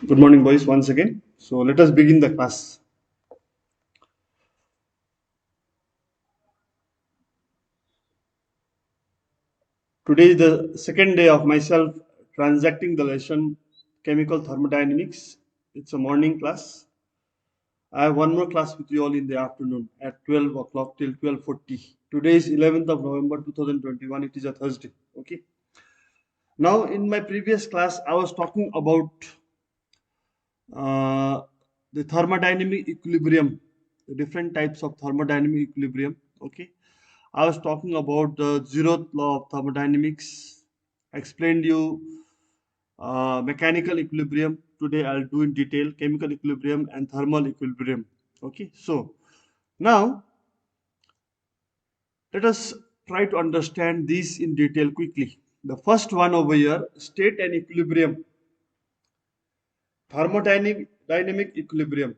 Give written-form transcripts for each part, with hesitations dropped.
Good morning, boys, once again. So let us begin the class. Today is the second day of myself transacting the lesson Chemical Thermodynamics. It's a morning class. I have one more class with you all in the afternoon at 12 o'clock till 12:40. Today is 11th of November 2021. It is a Thursday. Okay. Now, in my previous class, I was talking about uh, the thermodynamic equilibrium, the different types of thermodynamic equilibrium. Okay. I was talking about the zeroth law of thermodynamics. I explained you mechanical equilibrium. Today I'll do in detail chemical equilibrium and thermal equilibrium. Okay, so now let us try to understand these in detail quickly. The first one over here, state and equilibrium, thermodynamic equilibrium.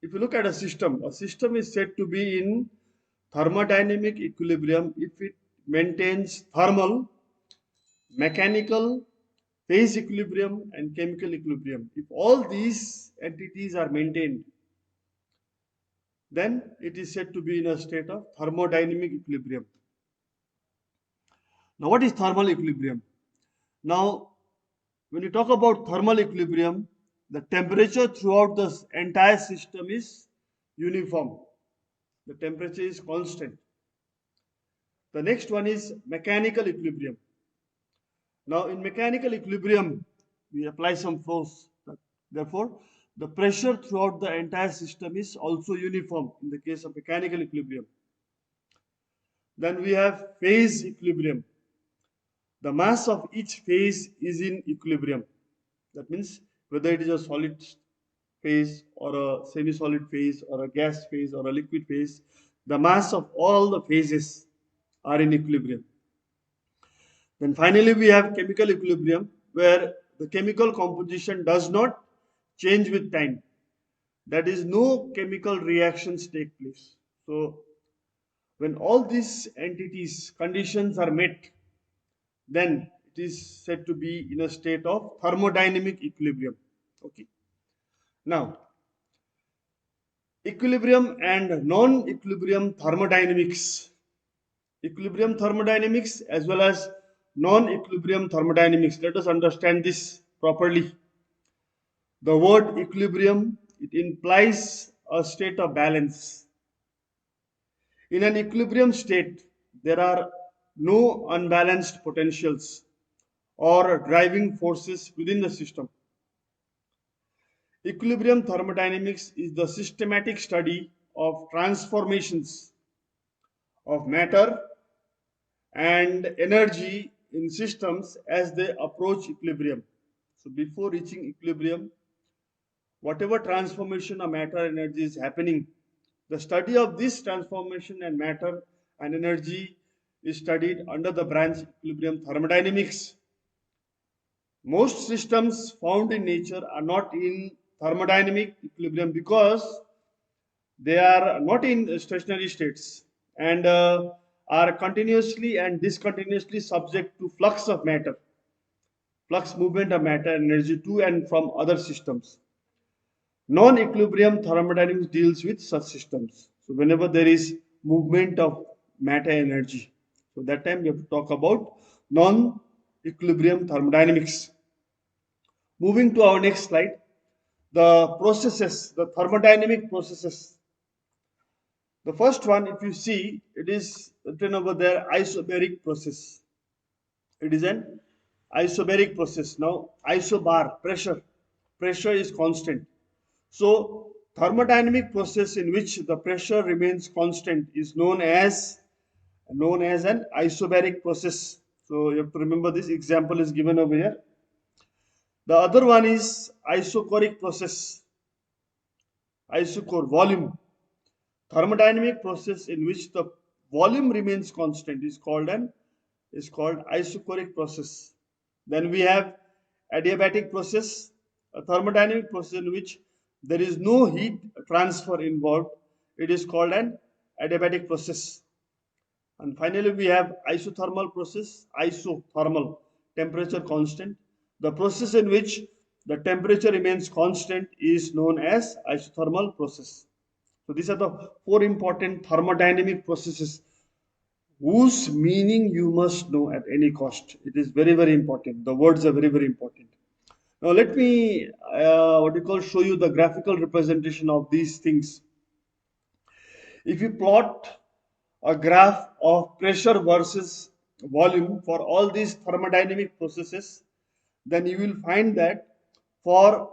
If you look at a system is said to be in thermodynamic equilibrium if it maintains thermal, mechanical, phase equilibrium, and chemical equilibrium. If all these entities are maintained, then it is said to be in a state of thermodynamic equilibrium. Now, what is thermal equilibrium? Now, when you talk about thermal equilibrium, the temperature throughout the entire system is uniform. The temperature is constant. The next one is mechanical equilibrium. Now, in mechanical equilibrium, we apply some force. Therefore, the pressure throughout the entire system is also uniform in the case of mechanical equilibrium. Then we have phase equilibrium. The mass of each phase is in equilibrium. That means whether it is a solid phase or a semi-solid phase or a gas phase or a liquid phase, the mass of all the phases are in equilibrium. Then finally we have chemical equilibrium where the chemical composition does not change with time. That is, no chemical reactions take place. So when all these entities conditions are met, then it is said to be in a state of thermodynamic equilibrium. Okay. Now, equilibrium and non-equilibrium thermodynamics. Equilibrium thermodynamics as well as non-equilibrium thermodynamics. Let us understand this properly. The word equilibrium, it implies a state of balance. In an equilibrium state, there are no unbalanced potentials or driving forces within the system. Equilibrium thermodynamics is the systematic study of transformations of matter and energy in systems as they approach equilibrium. So, before reaching equilibrium, whatever transformation of matter energy is happening, the study of this transformation and matter and energy is studied under the branch equilibrium thermodynamics. Most systems found in nature are not in thermodynamic equilibrium because they are not in stationary states and are continuously and discontinuously subject to flux of matter, flux movement of matter energy to and from other systems. Non-equilibrium thermodynamics deals with such systems. So whenever there is movement of matter energy, so that time we have to talk about non-equilibrium thermodynamics. Moving to our next slide, the processes, the thermodynamic processes. The first one, if you see, it is written over there, isobaric process. It is an isobaric process. Now, isobar, pressure is constant. So, thermodynamic process in which the pressure remains constant is known as an isobaric process. So, you have to remember this example is given over here. The other one is isochoric process, isochore volume. Thermodynamic process in which the volume remains constant is called isochoric process. Then we have adiabatic process, a thermodynamic process in which there is no heat transfer involved. It is called an adiabatic process. And finally, we have isothermal process, isothermal, temperature constant, the process in which the temperature remains constant is known as isothermal process. So these are the four important thermodynamic processes whose meaning you must know at any cost. It is very, very important. The words are very, very important. Now let me show you the graphical representation of these things. If you plot a graph of pressure versus volume for all these thermodynamic processes, then you will find that for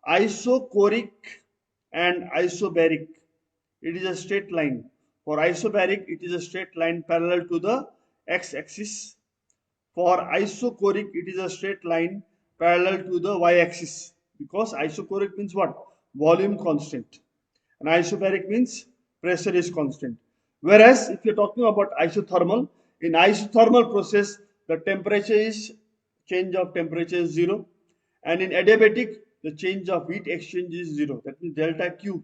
isochoric and isobaric, it is a straight line. For isobaric, it is a straight line parallel to the x-axis. For isochoric, it is a straight line parallel to the y-axis, because isochoric means what? Volume constant. And isobaric means pressure is constant. Whereas if you're talking about isothermal, in isothermal process, the temperature is change of temperature is zero, and in adiabatic, the change of heat exchange is zero. That means delta Q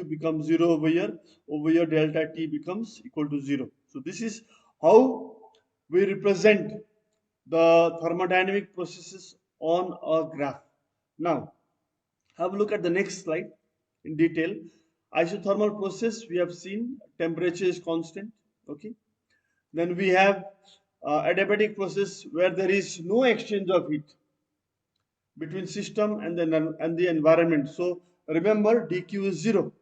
becomes zero over here. Over here, delta T becomes equal to zero. So this is how we represent the thermodynamic processes on a graph. Now, have a look at the next slide in detail. Isothermal process, we have seen temperature is constant. Okay. Then we have adiabatic process where there is no exchange of heat between system and the environment. So remember, dq is zero.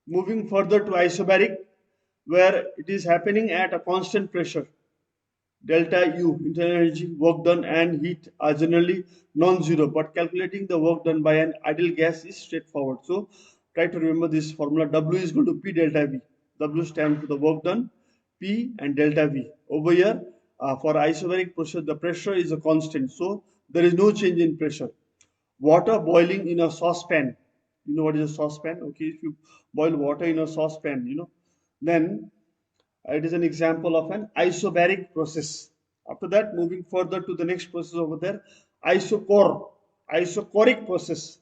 Moving further to isobaric, where it is happening at a constant pressure. Delta U, internal energy, work done, and heat are generally non-zero, but calculating the work done by an ideal gas is straightforward. So try to remember this formula. W is equal to P delta V. W stands for the work done, P and delta V. Over here, for isobaric process, the pressure is a constant, so there is no change in pressure. Water boiling in a saucepan. You know what is a saucepan? Okay, if you boil water in a saucepan, then it is an example of an isobaric process. After that, moving further to the next process over there, isochoric process.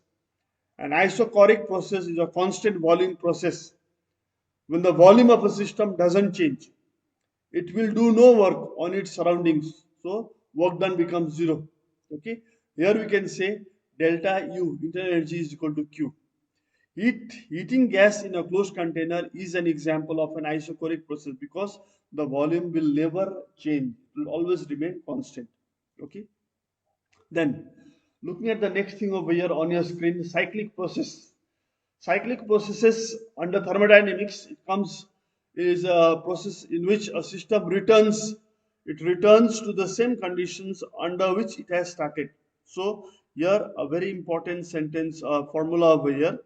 An isochoric process is a constant volume process. When the volume of a system doesn't change, it will do no work on its surroundings. So work done becomes zero. Okay. Here we can say delta U, internal energy, is equal to Q. Heating gas in a closed container is an example of an isochoric process because the volume will never change. It will always remain constant. Okay. Then looking at the next thing over here on your screen, cyclic process. Cyclic processes under thermodynamics, it comes is a process in which a system returns to the same conditions under which it has started. So here a very important sentence formula over here.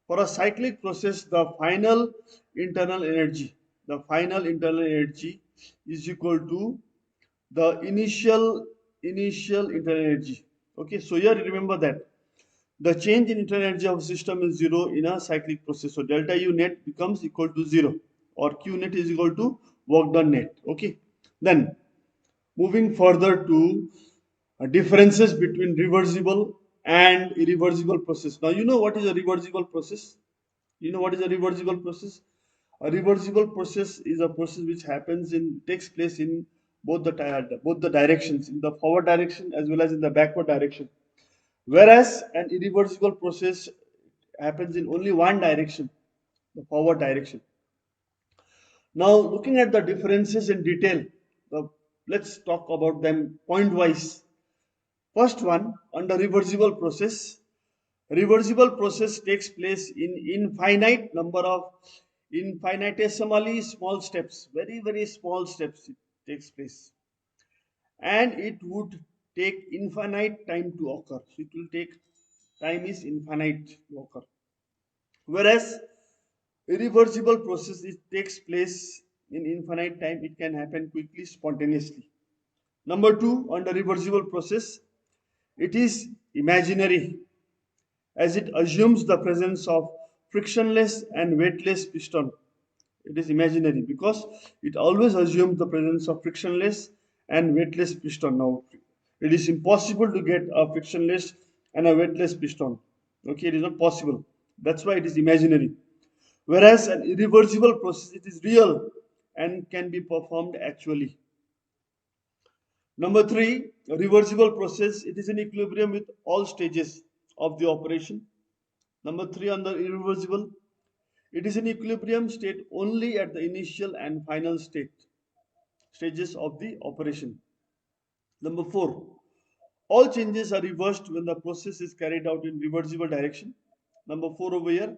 For a cyclic process, the final internal energy is equal to the initial internal energy. Okay, so here remember that the change in internal energy of a system is zero in a cyclic process. So delta U net becomes equal to zero, or Q net is equal to work done net. Okay, then moving further to differences between reversible and irreversible process. Now you know what is a reversible process. You know what is a reversible process? A reversible process is a process which takes place in both the directions, in the forward direction as well as in the backward direction. Whereas an irreversible process happens in only one direction, the forward direction. Now, looking at the differences in detail, let's talk about them point wise. First one, under reversible process. Reversible process takes place in infinitesimally small steps, very, very small steps it takes place. And it would take infinite time to occur. So it will take, time is infinite to occur. Whereas irreversible process, it takes place in infinite time, it can happen quickly, spontaneously. Number two, under reversible process, it is imaginary, as it assumes the presence of frictionless and weightless piston. It is imaginary because it always assumes the presence of frictionless and weightless piston. Now, it is impossible to get a frictionless and a weightless piston. Okay, it is not possible. That's why it is imaginary. Whereas an irreversible process, it is real and can be performed actually. Number three, a reversible process, it is in equilibrium with all stages of the operation. Number 3, under irreversible, it is in equilibrium state only at the initial and final stages of the operation. Number 4, all changes are reversed when the process is carried out in reversible direction. Number 4 over here,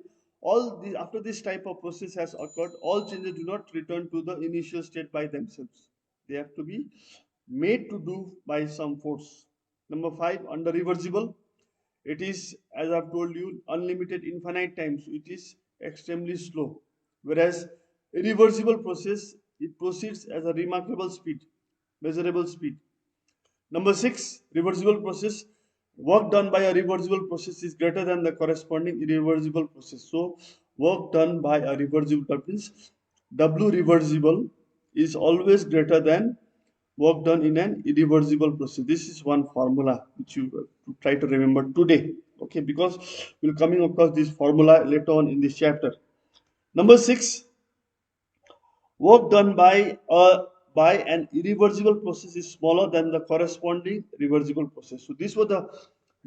after this type of process has occurred, all changes do not return to the initial state by themselves. They have to be made to do by some force. Number 5, under reversible, it is, as I've told you, unlimited infinite times. It is extremely slow. Whereas irreversible process, it proceeds as a remarkable speed, measurable speed. Number 6, reversible process. Work done by a reversible process is greater than the corresponding irreversible process. So, work done by a reversible means W reversible is always greater than work done in an irreversible process. This is one formula which you try to remember today. Okay, because we'll coming across this formula later on in this chapter. Number 6, work done by an irreversible process is smaller than the corresponding reversible process. So these were the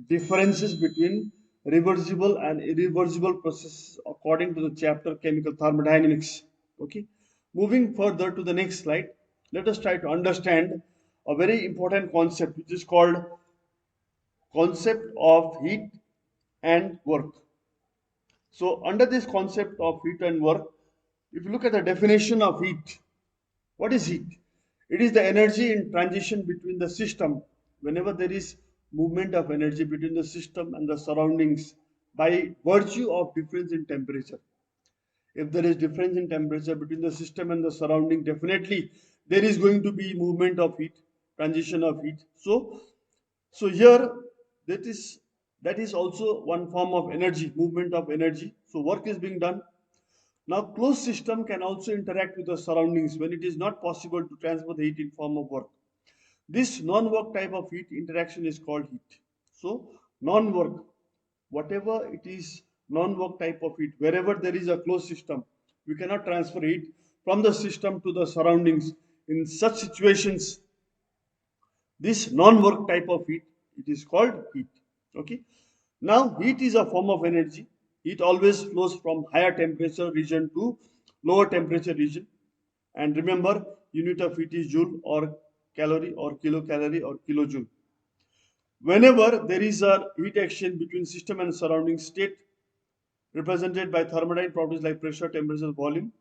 differences between reversible and irreversible processes according to the chapter chemical thermodynamics. Okay. Moving further to the next slide, let us try to understand a very important concept which is called concept of heat and work. So under this concept of heat and work, if you look at the definition of heat, what is heat? It is the energy in transition between the system. Whenever there is movement of energy between the system and the surroundings by virtue of difference in temperature. If there is difference in temperature between the system and the surrounding, definitely there is going to be movement of heat, transition of heat. So here that is also one form of energy, movement of energy. So work is being done. Now, closed system can also interact with the surroundings when it is not possible to transfer the heat in form of work. This non-work type of heat interaction is called heat. So, non-work, whatever it is, non-work type of heat, wherever there is a closed system, we cannot transfer heat from the system to the surroundings. In such situations, this non-work type of heat, it is called heat. Okay. Now, heat is a form of energy. Heat always flows from higher temperature region to lower temperature region. And remember, unit of heat is joule or calorie or kilocalorie or kilojoule. Whenever there is a heat exchange between system and surrounding state, represented by thermodynamic properties like pressure, temperature, volume,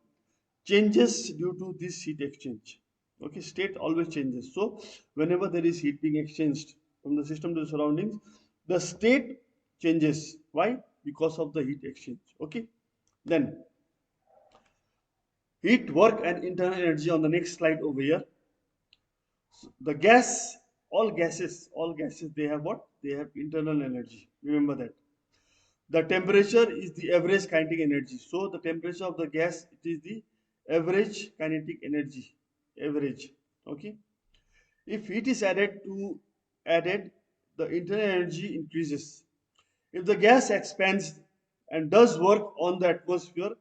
changes due to this heat exchange. Okay, state always changes. So, whenever there is heat being exchanged from the system to the surroundings, the state changes. Why? Because of the heat exchange. Okay, then heat, work, and internal energy on the next slide over here. So the gas, all gases, they have what? They have internal energy. Remember that. The temperature is the average kinetic energy. So the temperature of the gas, it is the average kinetic energy. Average. Okay. If heat is added, the internal energy increases. If the gas expands and does work on the atmosphere,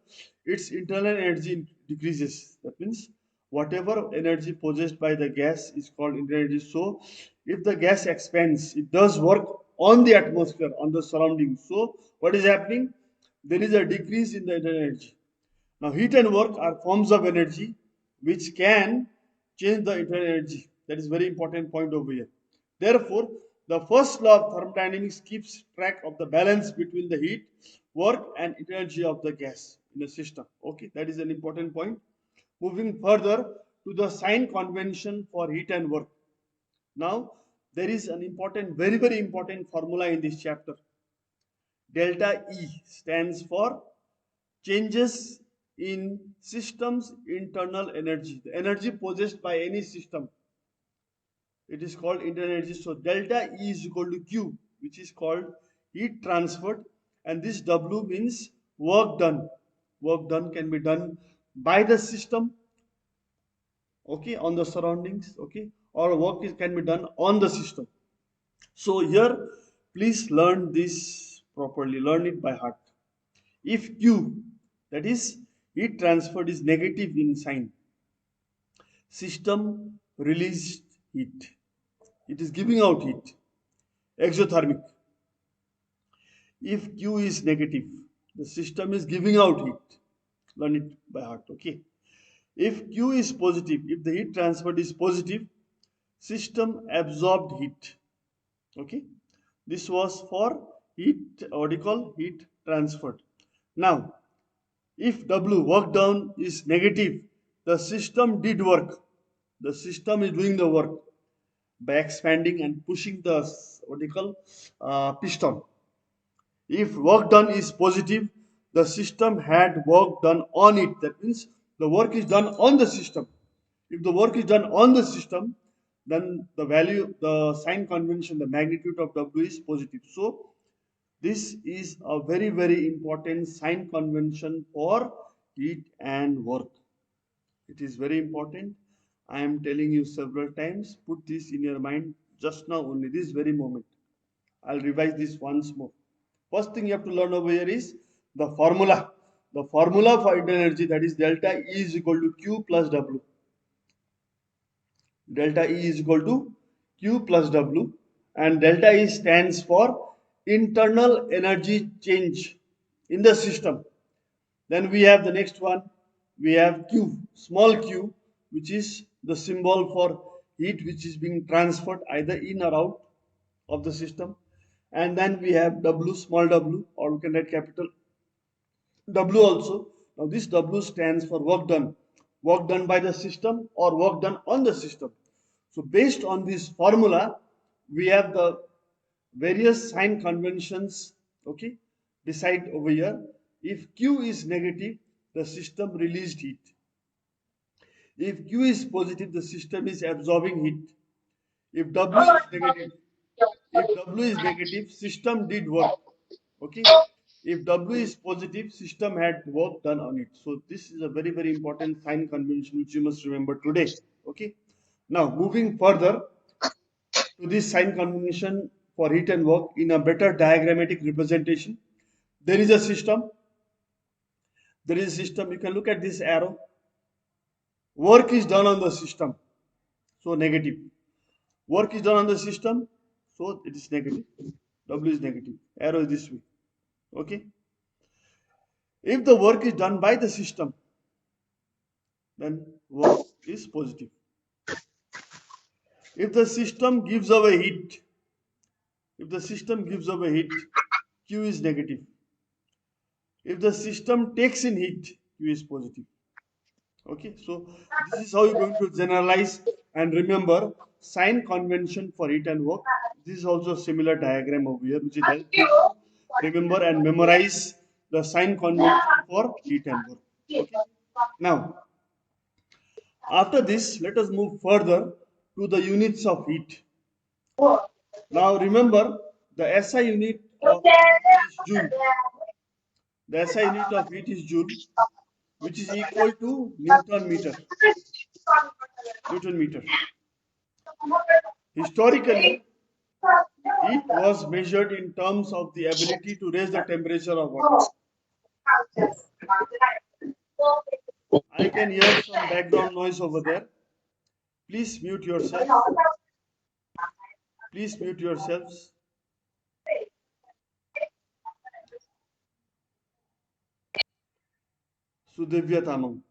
its internal energy decreases. That means whatever energy possessed by the gas is called internal energy. So, if the gas expands, it does work on the atmosphere, on the surroundings. So, what is happening? There is a decrease in the internal energy. Now, heat and work are forms of energy which can change the internal energy. That is very important point over here. Therefore, the first law of thermodynamics keeps track of the balance between the heat, work, and energy of the gas in a system. Okay, that is an important point. Moving further to the sign convention for heat and work. Now, there is an important, very, very important formula in this chapter. Delta E stands for changes in system's internal energy, the energy possessed by any system. It is called internal energy. So delta E is equal to Q, which is called heat transferred, and this W means work done. Work done can be done by the system, okay, on the surroundings, okay, or work can be done on the system. So here, please learn this properly. Learn it by heart. If Q, that is heat transferred, is negative in sign, system released heat. it is giving out heat, exothermic. If Q is negative, the system is giving out heat. Learn it by heart, okay? If Q is positive, if the heat transferred is positive, system absorbed heat, okay? This was for heat, what do you call, heat transferred. Now, if W, work done, is negative, the system did work. The system is doing the work by expanding and pushing the, what do you call, piston. If work done is positive, the system had work done on it. That means the work is done on the system. If the work is done on the system, then the value, the sign convention, the magnitude of W is positive. So this is a very, very important sign convention for heat and work. It is very important. I am telling you several times. Put this in your mind just now only, this very moment. I'll revise this once more. First thing you have to learn over here is the formula. The formula for heat energy, that is delta E is equal to Q plus W. Delta E is equal to Q plus W, and delta E stands for internal energy change in the system. Then we have the next one. We have Q, small q, which is the symbol for heat which is being transferred either in or out of the system. And then we have W, small w, or we can write capital W also. Now this W stands for work done by the system or work done on the system. So based on this formula, we have the various sign conventions, okay, beside over here. If Q is negative, the system released heat. If Q is positive, the system is absorbing heat. If W is negative, system did work. Okay. If W is positive, system had work done on it. So this is a very, very important sign convention which you must remember today. Okay. Now moving further to this sign convention for heat and work in a better diagrammatic representation. There is a system. There is a system. You can look at this arrow. Work is done on the system. So negative. Work is done on the system. So it is negative. W is negative. Arrow is this way. Okay. If the work is done by the system, then work is positive. If the system gives away heat, Q is negative. If the system takes in heat, Q is positive. Okay, so this is how you're going to generalize and remember sign convention for heat and work. This is also a similar diagram over here, which is help you to remember and memorize the sign convention for heat and work. Okay. Now, after this, let us move further to the units of heat. Now remember, the SI unit of heat is Joule. The SI unit of heat is Joule, which is equal to Newton meter. Newton meter. Historically, heat was measured in terms of the ability to raise the temperature of water. I can hear some background noise over there. Please mute yourselves. Please mute yourselves. Sudivya Tamam.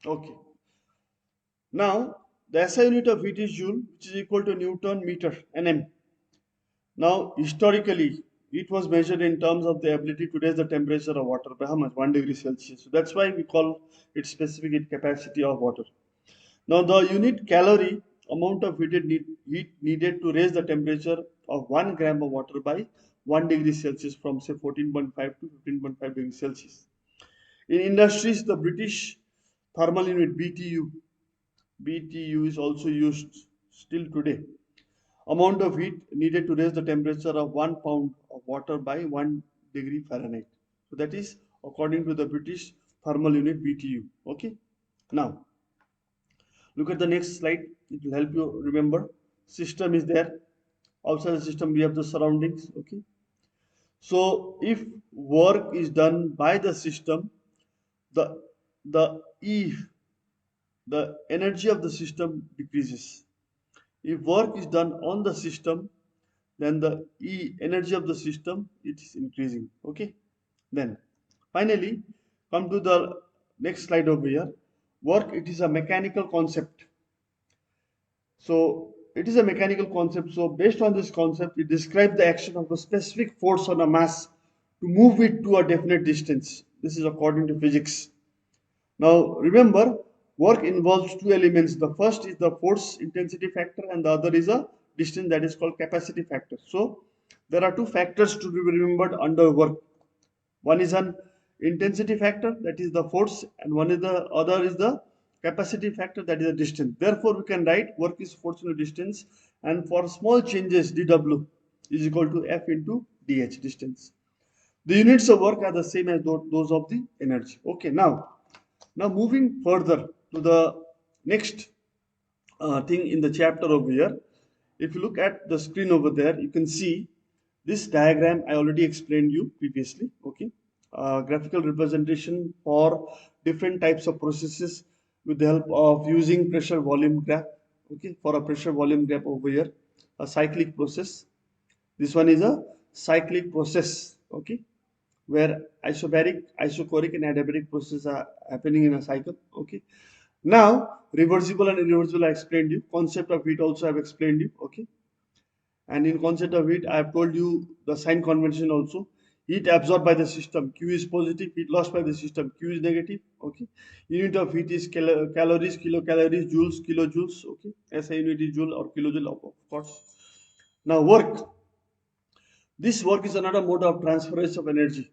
Okay. Now, the SI unit of heat is Joule, which is equal to Newton meter, Nm. Now, historically, it was measured in terms of the ability to raise the temperature of water by how much? 1 degree Celsius. So that's why we call it specific heat capacity of water. Now, the unit calorie amount of heat needed to raise the temperature of 1 gram of water by 1 degree Celsius from say 14.5 to 15.5 degrees Celsius. In industries, the British thermal unit BTU is also used still today. Amount of heat needed to raise the temperature of 1 pound of water by 1 degree Fahrenheit. So that is according to the British thermal unit BTU. Okay. Now, look at the next slide. It will help you remember. System is there. Outside the system, we have the surroundings. Okay. So if work is done by the system, the E the energy of the system decreases. If work is done on the system, then the energy of the system it is increasing. Okay. Then finally, come to the next slide over here. Work, it is a mechanical concept. So it is a mechanical concept. So based on this concept, it describes the action of a specific force on a mass to move it to a definite distance. This is according to physics. Now remember, work involves two elements. The first is the force intensity factor and the other is a distance, that is called capacity factor. So there are two factors to be remembered under work. One is an intensity factor, that is the force, and one is the other is the capacity factor, that is the distance. Therefore we can write work is force into distance, and for small changes dw is equal to F into dh, distance. The units of work are the same as those of the energy. Okay, now moving further to the next thing in the chapter over here. If you look at the screen over there, you can see this diagram I already explained you previously. Okay, graphical representation for different types of processes with the help of using pressure volume graph. Okay, for a pressure volume graph over here, a cyclic process. This one is a cyclic process. Okay, where isobaric, isochoric, and adiabatic processes are happening in a cycle. Okay. Now, reversible and irreversible I explained you. Concept of heat also I have explained you. Okay. And in concept of heat, I have told you the sign convention also. Heat absorbed by the system, Q is positive. Heat lost by the system, Q is negative. Okay. Unit of heat is calories, kilocalories, joules, kilojoules. Okay. SI unit is joule or kilojoule, of course. Now, work. This work is another mode of transference of energy.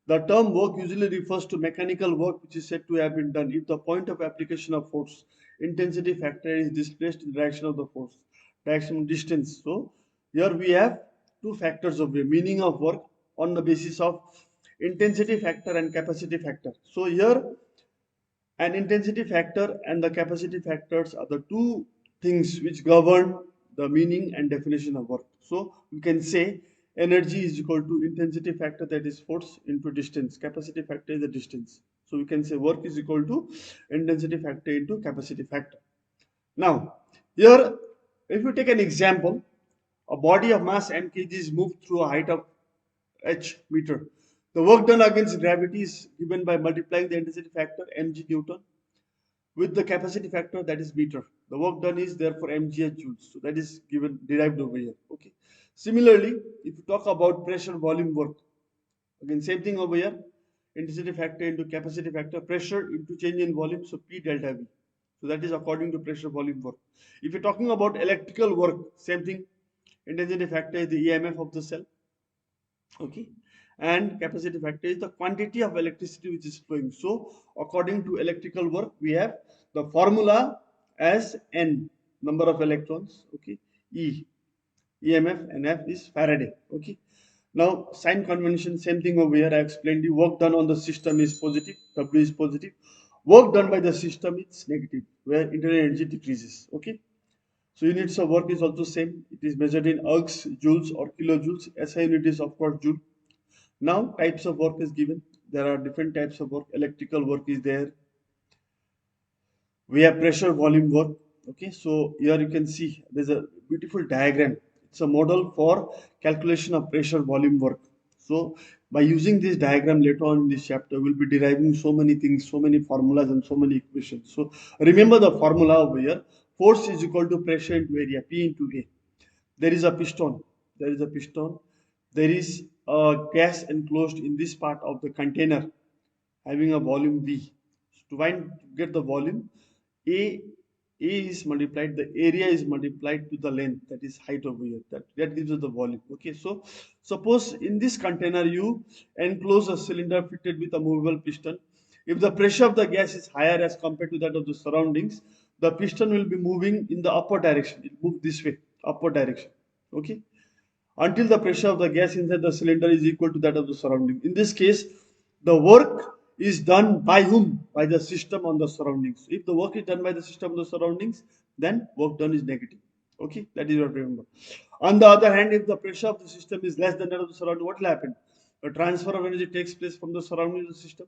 The term work usually refers to mechanical work which is said to have been done if the point of application of force intensity factor is displaced in the direction of the force, direction distance. So here we have two factors of the meaning of work on the basis of intensity factor and capacity factor. So here an intensity factor and the capacity factors are the two things which govern the meaning and definition of work. So we can say energy is equal to intensity factor, that is force, into distance. Capacity factor is the distance. So we can say work is equal to intensity factor into capacity factor. Now here, if you take an example, a body of mass m kg is moved through a height of h meter. The work done against gravity is given by multiplying the intensity factor mg Newton with the capacity factor, that is meter. The work done is therefore mgh joules. So that is given, derived over here. Okay. Similarly, if you talk about pressure volume work, again same thing over here. Intensity factor into capacity factor, pressure into change in volume, so P delta V. So that is according to pressure volume work. If you're talking about electrical work, same thing. Intensity factor is the EMF of the cell. Okay. And capacity factor is the quantity of electricity which is flowing. So according to electrical work, we have the formula as N, number of electrons. Okay. EMF, and F is Faraday. Okay. Now sign convention, same thing over here. I explained the work done on the system is positive, W is positive. Work done by the system is negative, where internal energy decreases. Okay. So units of work is also same. It is measured in ergs, joules or kilojoules. SI unit is of course joule. Now types of work is given. There are different types of work. Electrical work is there. We have pressure volume work. Okay, so here you can see there's a beautiful diagram. It's a model for calculation of pressure volume work. So by using this diagram later on in this chapter, we'll be deriving so many things, so many formulas and so many equations. So remember the formula over here. Force is equal to pressure into area, P into A. There is a piston. There is a piston. There is a gas enclosed in this part of the container having a volume V. So to get the volume, A is multiplied, the area is multiplied to the length, that is height over here. That gives us the volume. Okay, so suppose in this container you enclose a cylinder fitted with a movable piston. If the pressure of the gas is higher as compared to that of the surroundings, the piston will be moving in the upward direction. It will move this way, upward direction. Okay, until the pressure of the gas inside the cylinder is equal to that of the surrounding. In this case, the work is done by whom? By the system on the surroundings. If the work is done by the system on the surroundings, then work done is negative. Okay, that is what remember. On the other hand, if the pressure of the system is less than that of the surrounding, what will happen? A transfer of energy takes place from the surrounding to the system.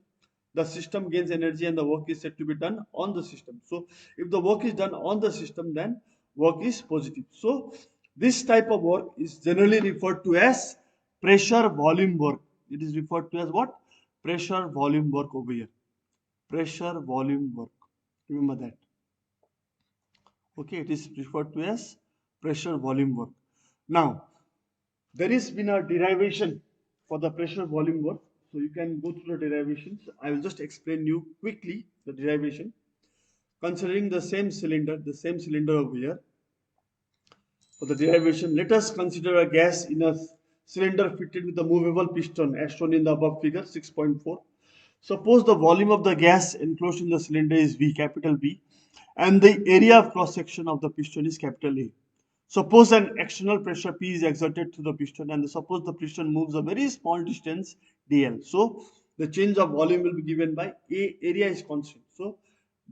the system gains energy and the work is said to be done on the system. So if the work is done on the system, then work is positive. So this type of work is generally referred to as pressure volume work. It is referred to as what? Pressure volume work over here. Pressure volume work. Remember that. Okay, it is referred to as pressure volume work. Now, there has been a derivation for the pressure volume work. So you can go through the derivations. I will just explain you quickly the derivation. Considering the same cylinder over here. For the derivation, let us consider a gas in a cylinder fitted with a movable piston as shown in the above figure 6.4. Suppose the volume of the gas enclosed in the cylinder is V, capital V, and the area of cross section of the piston is capital A. Suppose an external pressure P is exerted to the piston and suppose the piston moves a very small distance dl. So the change of volume will be given by A, area is constant. So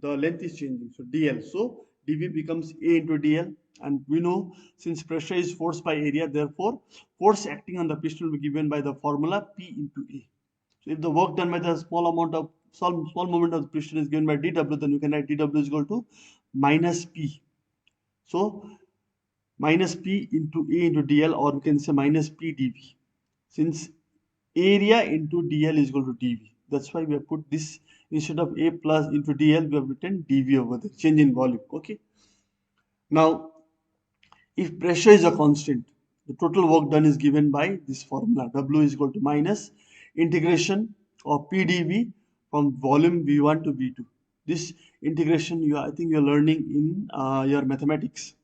the length is changing. So dl. So dv becomes A into dl, and we know since pressure is force by area, therefore force acting on the piston will be given by the formula P into A. So if the work done by the small movement of the piston is given by dw, then you can write dw is equal to minus P. So minus P into A into dl, or we can say minus P dv, since area into dl is equal to dv. That's why we have put this instead of A plus into dl, we have written dv over there, change in volume. Okay. Now, if pressure is a constant, the total work done is given by this formula. W is equal to minus integration of P dv from volume V1 to V2. This integration, I think you are learning in your mathematics.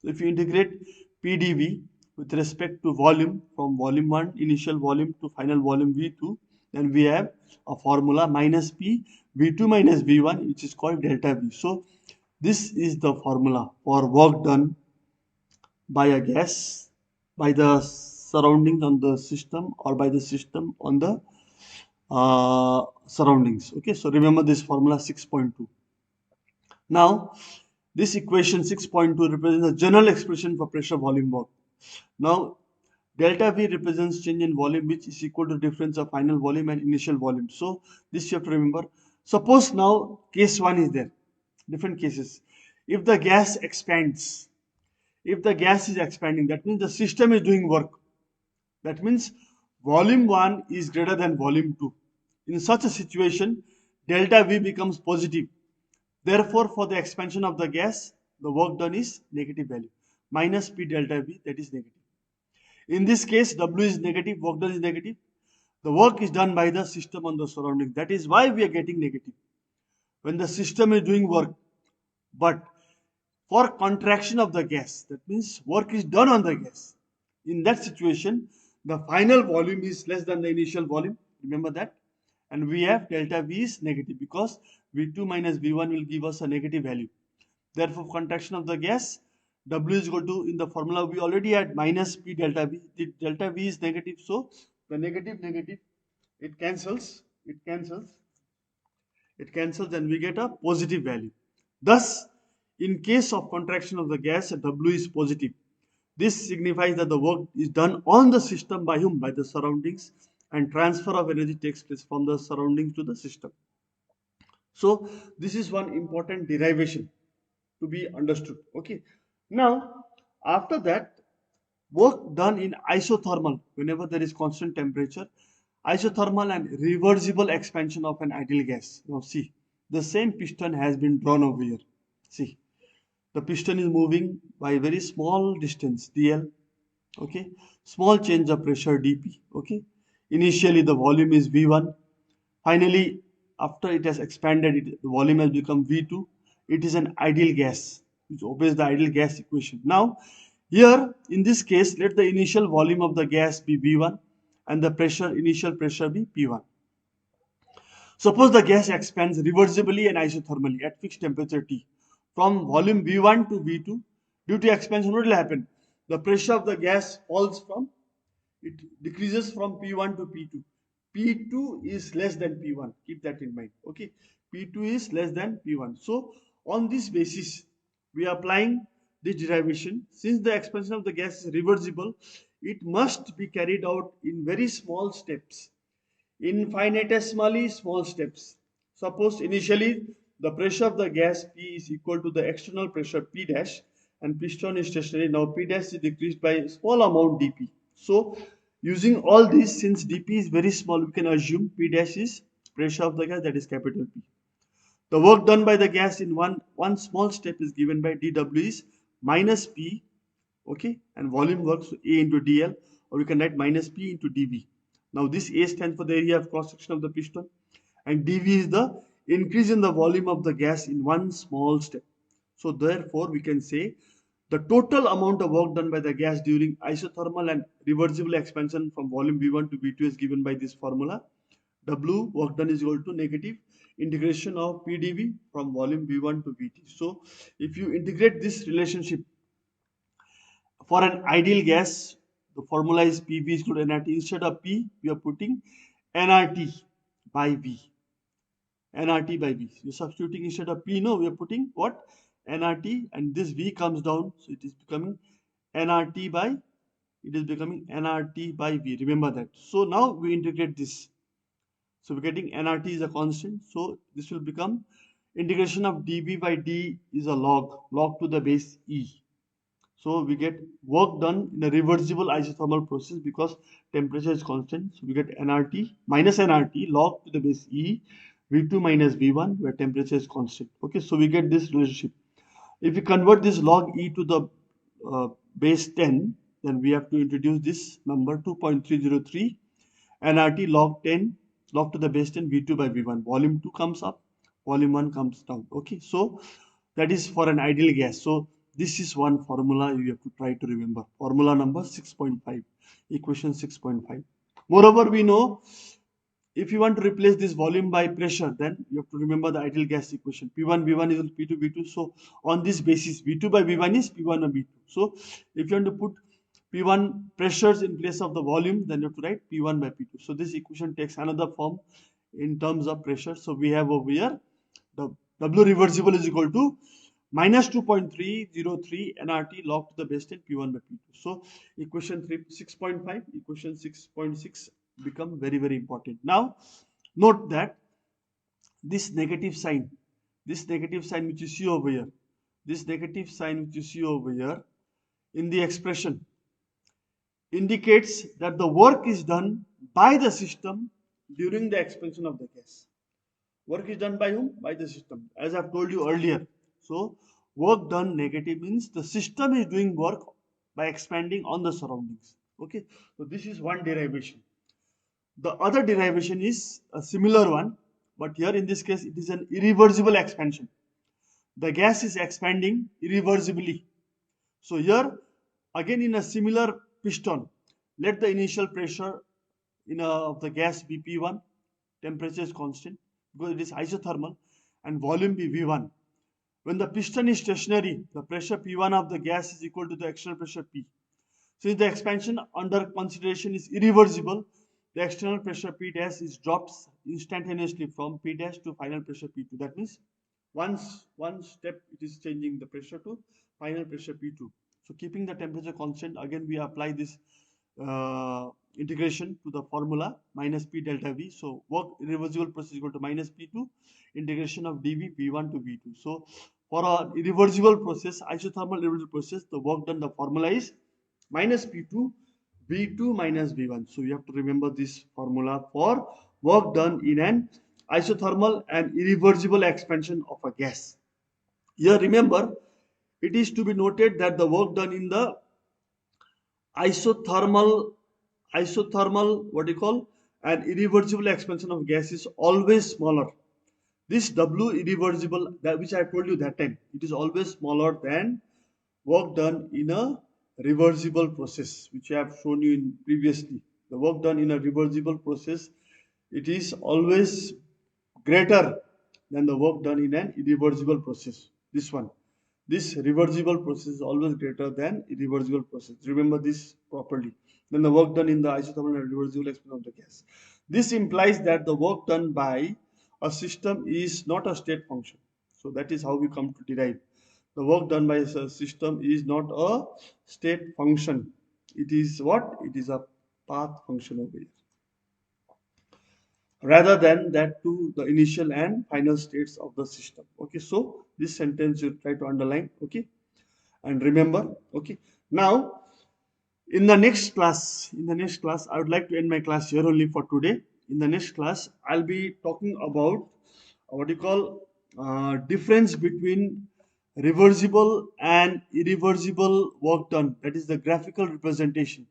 So if you integrate P dv with respect to volume from volume 1 initial volume to final volume V2, then we have a formula minus P V2 minus V1, which is called delta V. So this is the formula for work done by a gas, by the surroundings on the system, or by the system on the surroundings. Okay, so remember this formula 6.2. Now, this equation 6.2 represents a general expression for pressure volume work. Now, delta V represents change in volume, which is equal to difference of final volume and initial volume. So this you have to remember. Suppose now case 1 is there, different cases. If the gas expands, if the gas is expanding, that means the system is doing work. That means volume 1 is greater than volume 2. In such a situation, delta V becomes positive. Therefore, for the expansion of the gas, the work done is negative value. Minus P delta V, that is negative. In this case, W is negative, work done is negative. The work is done by the system on the surroundings. That is why we are getting negative. When the system is doing work, but for contraction of the gas, that means work is done on the gas. In that situation, the final volume is less than the initial volume. Remember that. And we have delta V is negative because V2 minus V1 will give us a negative value. Therefore, contraction of the gas, W is equal to, in the formula we already had minus P delta V. The delta V is negative, so the negative, it cancels, and we get a positive value. Thus, in case of contraction of the gas, W is positive. This signifies that the work is done on the system by whom? By the surroundings, and transfer of energy takes place from the surroundings to the system. So this is one important derivation to be understood. Okay. Now, after that, work done in isothermal, whenever there is constant temperature, isothermal and reversible expansion of an ideal gas. Now see, the same piston has been drawn over here. See, the piston is moving by a very small distance, dl. Okay, small change of pressure, dp. Okay, initially the volume is v1. Finally, after it has expanded, the volume has become v2. It is an ideal gas, which obeys the ideal gas equation. Now, here in this case, let the initial volume of the gas be v1 and the initial pressure be p1. Suppose the gas expands reversibly and isothermally at fixed temperature T from volume V1 to V2. Due to expansion, what will happen? The pressure of the gas it decreases from P1 to P2. P2 is less than P1. Keep that in mind. Okay. P2 is less than P1. So, on this basis, we are applying this derivation. Since the expansion of the gas is reversible, it must be carried out in very small steps, infinitesimally small steps. Suppose initially the pressure of the gas P is equal to the external pressure P dash and piston is stationary. Now P dash is decreased by a small amount dP. So using all this, since dP is very small, we can assume P dash is pressure of the gas, that is capital P. The work done by the gas in one small step is given by dW is minus P, okay, and volume work, so A into dl, or we can write minus P into dV. Now this A stands for the area of cross section of the piston, and dV is the increase in the volume of the gas in one small step. So therefore we can say the total amount of work done by the gas during isothermal and reversible expansion from volume V1 to V2 is given by this formula. W work done is equal to negative integration of PdV from volume V1 to VT. So if you integrate this relationship for an ideal gas, the formula is PV is equal to nRT. Instead of P, we are putting nRT by V. nRT by V. You're substituting instead of P, no, we are putting what? nRT, and this V comes down, so it is becoming nRT by, V. Remember that. So now we integrate this. So we're getting nRT is a constant. So this will become integration of dV by d is a log to the base E. So we get work done in a reversible isothermal process because temperature is constant. So we get nRT minus nRT log to the base E V2 minus V1 where temperature is constant. Okay, so we get this relationship. If we convert this log E to the base 10, then we have to introduce this number 2.303 nRT log 10 log to the base 10 V2 by V1. Volume 2 comes up, volume 1 comes down. Okay, so that is for an ideal gas. So this is one formula you have to try to remember. Formula number 6.5, equation 6.5. Moreover, we know if you want to replace this volume by pressure, then you have to remember the ideal gas equation. P1 V1 is equal to P2 V2. So on this basis, V2 by V1 is P1 by V2. So if you want to put P1 pressures in place of the volume, then you have to write P1 by P2. So this equation takes another form in terms of pressure. So we have over here the W reversible is equal to minus 2.303 nRT log to the base 10 P1 by P2. So equation 6.5, equation 6.6 become very, very important. Now note that this negative sign which you see over here, in the expression indicates that the work is done by the system during the expansion of the gas. Work is done by whom? By the system, as I've told you earlier. So work done negative means the system is doing work by expanding on the surroundings. Okay, so this is one derivation. The other derivation is a similar one, but here in this case it is an irreversible expansion. The gas is expanding irreversibly. So here again in a similar piston, let the initial pressure of the gas be P1, temperature is constant because it is isothermal, and volume be V1. When the piston is stationary, the pressure P1 of the gas is equal to the external pressure P. Since the expansion under consideration is irreversible, the external pressure P dash is dropped instantaneously from P dash to final pressure P2. That means one step it is changing the pressure to final pressure P2. So keeping the temperature constant, again we apply this integration to the formula minus P delta V. So work irreversible process is equal to minus P2 integration of dV V1 to V2. So for a irreversible process, isothermal irreversible process, the work done, the formula is minus P2 V2 minus V1. So you have to remember this formula for work done in an isothermal and irreversible expansion of a gas. Here remember, it is to be noted that the work done in the isothermal what you call an irreversible expansion of gas is always smaller. This W irreversible, that which I told you that time, it is always smaller than work done in a reversible process, which I have shown you in previously. The work done in a reversible process, it is always greater than the work done in an irreversible process. This reversible process is always greater than irreversible process. Remember this properly. Then the work done in the isothermal and reversible expansion of the gas. This implies that the work done by a system is not a state function. So that is how we come to derive. The work done by a system is not a state function. It is what? It is a path function over here. rather than that to the initial and final states of the system. Okay, so this sentence you try to underline, okay, and remember. Okay, now in the next class I would like to end my class here only for today. In the next class I'll be talking about what you call difference between reversible and irreversible work done, that is the graphical representation.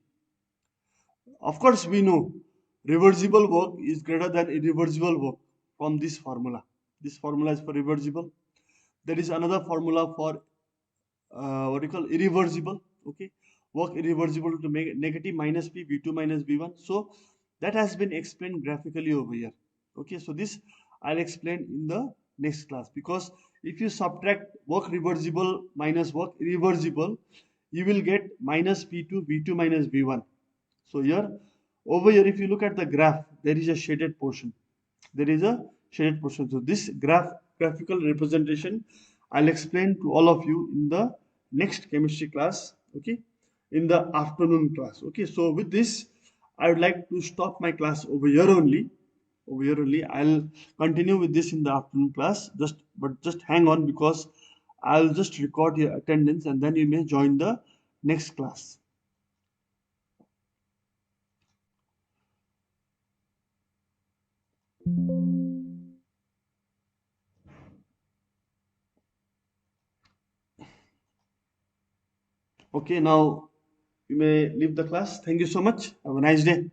Of course, we know reversible work is greater than irreversible work from this formula. This formula is for reversible. There is another formula for what you call irreversible. Okay, work irreversible to make negative minus p v2 minus v1. So that has been explained graphically over here. Okay, so this I'll explain in the next class, because if you subtract work reversible minus work irreversible, you will get minus p2 v2 minus v1. So here, over here, if you look at the graph, there is a shaded portion. There is a shaded portion. So this graphical representation, I'll explain to all of you in the next chemistry class. Okay, in the afternoon class. Okay, so with this, I would like to stop my class over here only. Over here only. I'll continue with this in the afternoon class. Just hang on, because I'll just record your attendance and then you may join the next class. Okay, now you may leave the class. Thank you so much. Have a nice day.